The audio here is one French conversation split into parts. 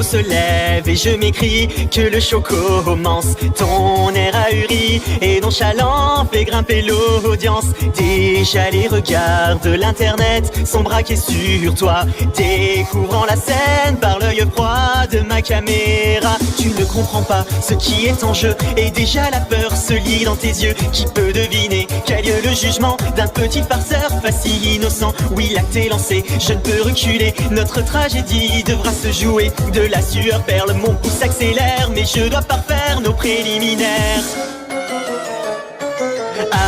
se lève et je m'écris que le show commence. Ton air ahuri et nonchalant fait grimper l'audience. Déjà les regards de l'internet sont braqués sur toi, découvrant la scène par l'œil froid de ma caméra. Tu ne comprends pas ce qui est en jeu et déjà la peur se lit dans tes yeux. Qui peut deviner qu'a lieu le jugement d'un petit farceur facile innocent? Oui, l'acte est lancé, je ne peux reculer. Notre tragédie devra se jouer. De la sueur perle, mon pouls s'accélère, mais je dois parfaire nos préliminaires.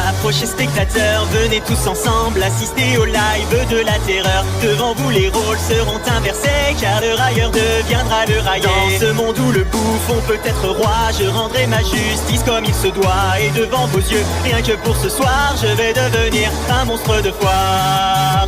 Approchez spectateurs, venez tous ensemble assister au live de la terreur. Devant vous les rôles seront inversés, car le railleur deviendra le raillé. Dans ce monde où le bouffon peut être roi, je rendrai ma justice comme il se doit. Et devant vos yeux, rien que pour ce soir, je vais devenir un monstre de foire.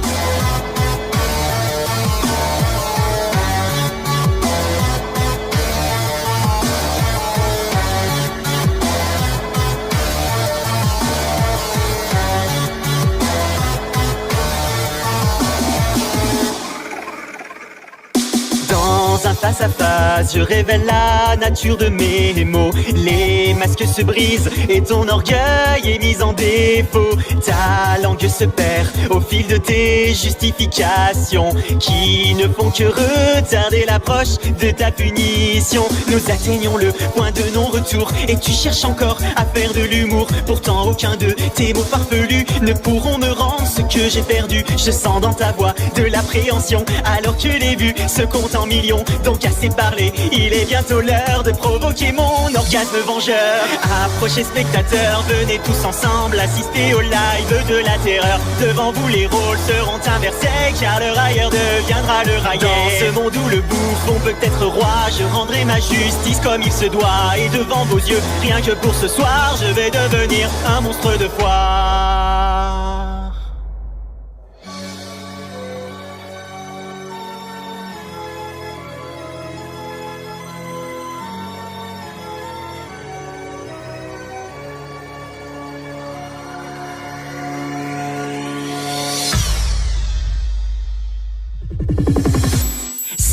Dans un face à face, je révèle la nature de mes mots. Les masques se brisent et ton orgueil est mis en défaut. Ta langue se perd au fil de tes justifications, qui ne font que retarder l'approche de ta punition. Nous atteignons le point de non-retour et tu cherches encore à faire de l'humour. Pourtant aucun de tes mots farfelus ne pourront me rendre ce que j'ai perdu. Je sens dans ta voix de l'appréhension, alors que les vues se comptent en millions. Donc assez parlé, il est bientôt l'heure de provoquer mon orgasme vengeur. Approchez spectateurs, venez tous ensemble assister au live de la terreur. Devant vous les rôles seront inversés, car le railleur deviendra le raillé. Dans ce monde où le bouffon peut être roi, je rendrai ma justice comme il se doit. Et devant vos yeux, rien que pour ce soir, je vais devenir un monstre de foire.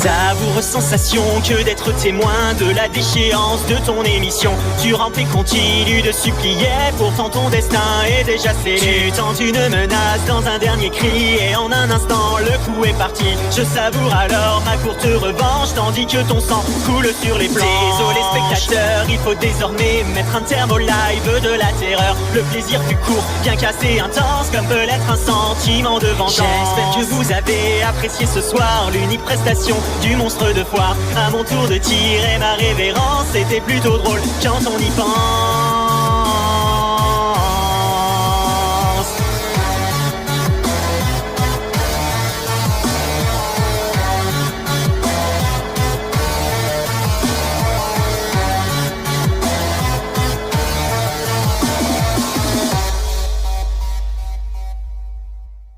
Savoureuse sensation que d'être témoin de la déchéance de ton émission. Tu remplis, continues de supplier, pourtant ton destin est déjà scellé. Tu tentes une menace dans un dernier cri et en un instant le coup est parti. Je savoure alors ma courte revanche tandis que ton sang coule sur les planches. Désolé spectateur, il faut désormais mettre un terme au live de la terreur. Le plaisir fut court, bien qu'assez intense, comme peut l'être un sentiment de vengeance. J'espère que vous avez apprécié ce soir l'unique prestation du monstre de foire. À mon tour de tirer ma révérence, c'était plutôt drôle quand on y pense.